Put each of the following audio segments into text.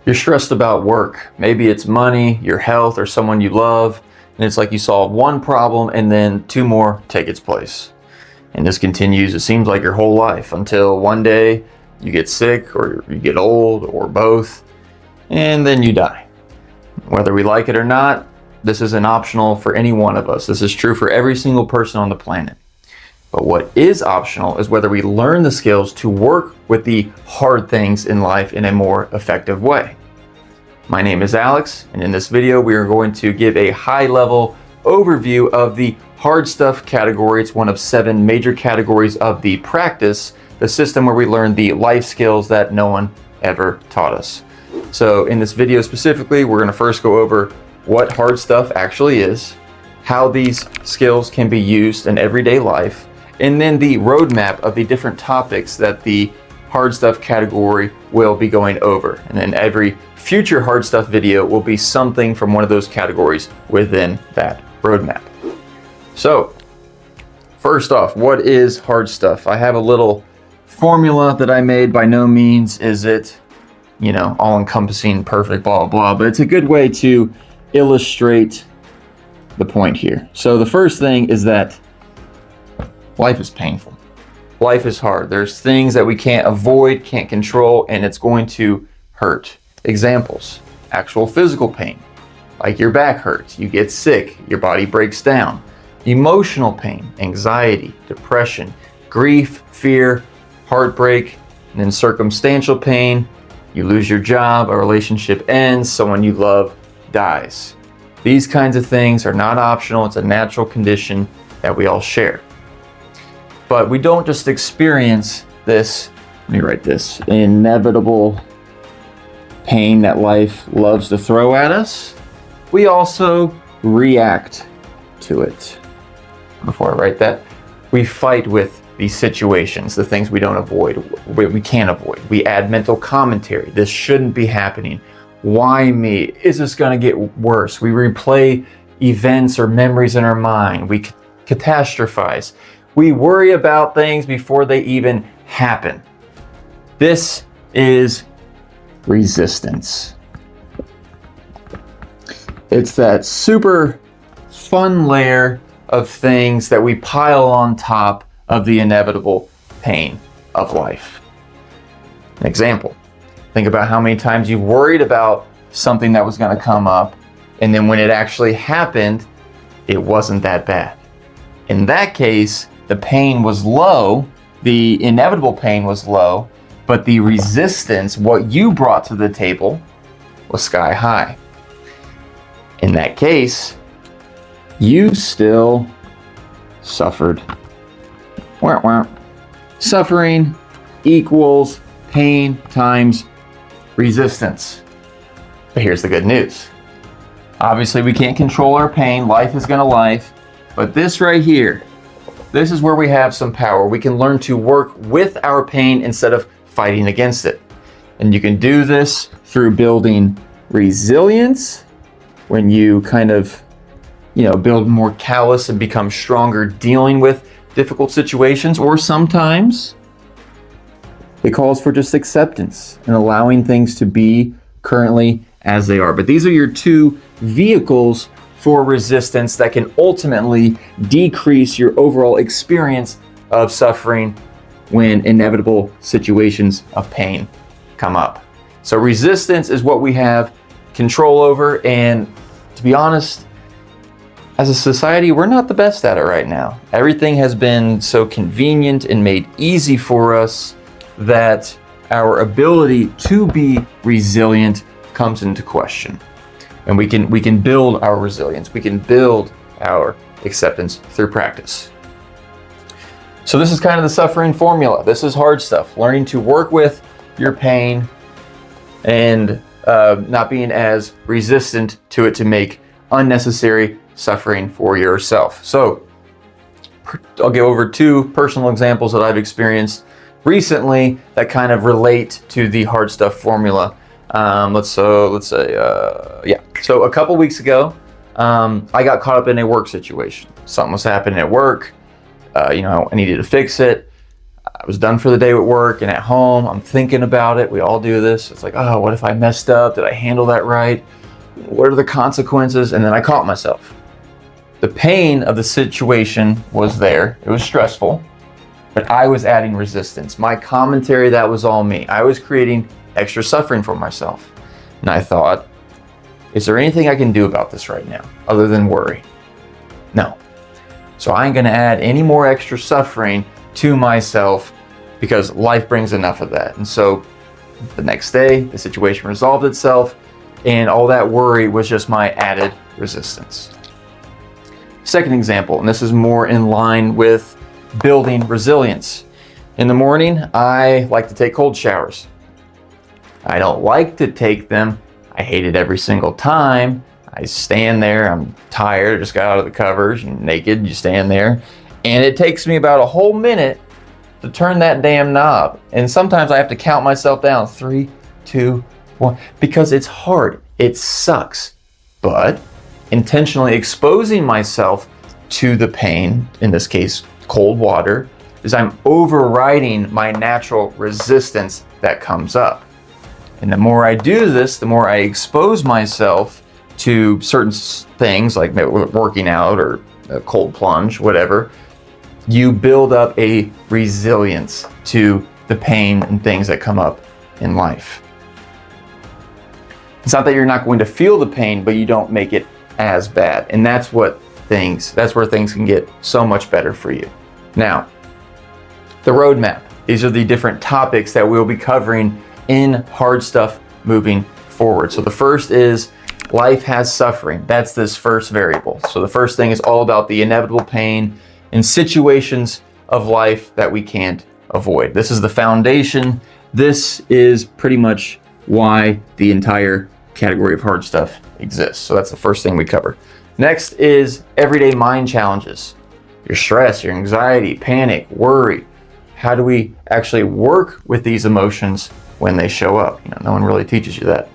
You're stressed about work. Maybe it's money, your health, or someone you love, and it's like you solve one problem and then two more take its place. And this continues, it seems like your whole life, until one day you get sick or you get old or both, and then you die. Whether we like it or not, this isn't optional for any one of us. This is true for every single person on the planet. But what is optional is whether we learn the skills to work with the hard things in life in a more effective way. My name is Alex, and in this video we are going to give a high-level overview of the hard stuff category. It's one of 7 major categories of the practice, the system where we learn the life skills that no one ever taught us. So in this video specifically, we're going to first go over what hard stuff actually is, how these skills can be used in everyday life, and then the roadmap of the different topics that the hard stuff category will be going over. And then every future hard stuff video will be something from one of those categories within that roadmap. So first off, what is hard stuff? I have a little formula that I made. By no means is it, all-encompassing, perfect, blah, blah, blah, but it's a good way to illustrate the point here. So the first thing is that life is painful. Life is hard. There's things that we can't avoid, can't control, and it's going to hurt. Examples: actual physical pain, like your back hurts, you get sick, your body breaks down. Emotional pain, anxiety, depression, grief, fear, heartbreak, and then circumstantial pain. You lose your job, a relationship ends, someone you love dies. These kinds of things are not optional. It's a natural condition that we all share. But we don't just experience this, let me write this, inevitable pain that life loves to throw at us. We also react to it. Before I write that, we fight with these situations, the things we don't avoid, we can't avoid. We add mental commentary. This shouldn't be happening. Why me? Is this going to get worse? We replay events or memories in our mind. We catastrophize. We worry about things before they even happen. This is resistance. It's that super fun layer of things that we pile on top of the inevitable pain of life. An example: think about how many times you worried about something that was going to come up, and then when it actually happened, it wasn't that bad. In that case, the pain was low, the inevitable pain was low, but the resistance, what you brought to the table, was sky high. In that case, you still suffered. Wah, wah. Suffering equals pain times resistance. But here's the good news. Obviously, we can't control our pain. Life is gonna life. But this right here, this is where we have some power. We can learn to work with our pain instead of fighting against it. And you can do this through building resilience, when you kind of, build more callous and become stronger dealing with difficult situations, or sometimes it calls for just acceptance and allowing things to be currently as they are. But these are your 2 vehicles for resistance that can ultimately decrease your overall experience of suffering when inevitable situations of pain come up. So resistance is what we have control over, and to be honest, as a society, we're not the best at it right now. Everything has been so convenient and made easy for us that our ability to be resilient comes into question. And we can build our resilience. We can build our acceptance through practice. So this is kind of the suffering formula. This is hard stuff. Learning to work with your pain and not being as resistant to it to make unnecessary suffering for yourself. So I'll go over 2 personal examples that I've experienced recently that kind of relate to the hard stuff formula. Let's say, So a couple weeks ago, I got caught up in a work situation. Something was happening at work. I needed to fix it. I was done for the day at work, and at home, I'm thinking about it. We all do this. It's like, oh, what if I messed up? Did I handle that right? What are the consequences? And then I caught myself. The pain of the situation was there. It was stressful, but I was adding resistance. My commentary, that was all me. I was creating extra suffering for myself. And I thought, is there anything I can do about this right now other than worry? No. So I ain't gonna add any more extra suffering to myself because life brings enough of that. And so the next day, the situation resolved itself, and all that worry was just my added resistance. Second example, and this is more in line with building resilience. In the morning, I like to take cold showers. I don't like to take them. I hate it every single time. I stand there, I'm tired, I just got out of the covers, you're naked, you stand there, and it takes me about a whole minute to turn that damn knob. And sometimes I have to count myself down, 3, 2, 1, because it's hard, it sucks. But intentionally exposing myself to the pain, in this case, cold water, is I'm overriding my natural resistance that comes up. And the more I do this, the more I expose myself to certain things like working out or a cold plunge, whatever, you build up a resilience to the pain and things that come up in life. It's not that you're not going to feel the pain, but you don't make it as bad. And that's where things can get so much better for you. Now, the roadmap. These are the different topics that we'll be covering in Hard Stuff moving forward. So the first is life has suffering. That's this first variable. So the first thing is all about the inevitable pain in situations of life that we can't avoid. This is the foundation. This is pretty much why the entire category of hard stuff exists. So that's the first thing we cover. Next is everyday mind challenges. Your stress, your anxiety, panic, worry. How do we actually work with these emotions when they show up? No one really teaches you that.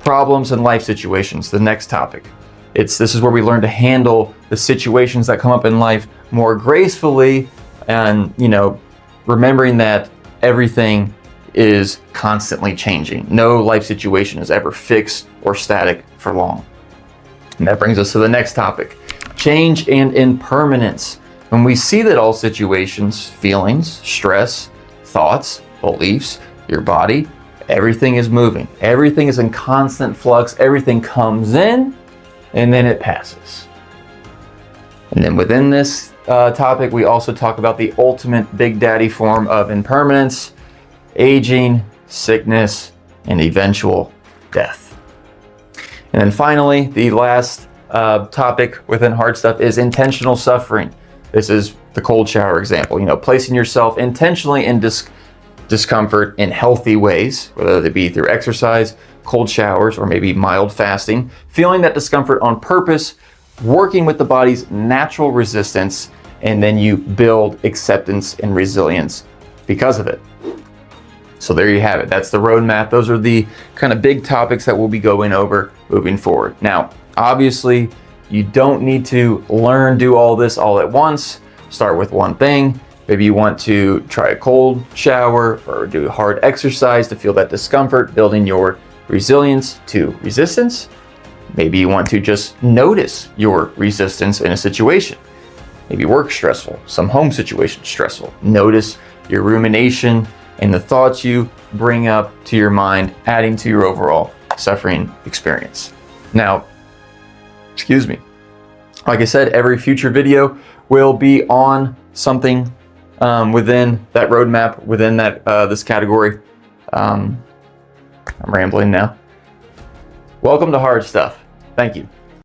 Problems in life situations, the next topic. This is where we learn to handle the situations that come up in life more gracefully, and remembering that everything is constantly changing. No life situation is ever fixed or static for long. And that brings us to the next topic, change and impermanence. When we see that all situations, feelings, stress, thoughts, beliefs, your body, everything is moving. Everything is in constant flux. Everything comes in and then it passes. And then within this topic, we also talk about the ultimate Big Daddy form of impermanence, aging, sickness, and eventual death. And then finally, the last topic within hard stuff is intentional suffering. This is the cold shower example, placing yourself intentionally in discomfort in healthy ways, whether they be through exercise, cold showers, or maybe mild fasting, feeling that discomfort on purpose, working with the body's natural resistance, and then you build acceptance and resilience because of it. So there you have it. That's the roadmap. Those are the kind of big topics that we'll be going over moving forward. Now, obviously, you don't need to do all this all at once. Start with one thing. Maybe you want to try a cold shower or do hard exercise to feel that discomfort, building your resilience to resistance. Maybe you want to just notice your resistance in a situation. Maybe work stressful, some home situation stressful. Notice your rumination and the thoughts you bring up to your mind, adding to your overall suffering experience. Now, like I said, every future video will be on something within that roadmap, within that this category. I'm rambling now. Welcome to Hard Stuff. Thank you.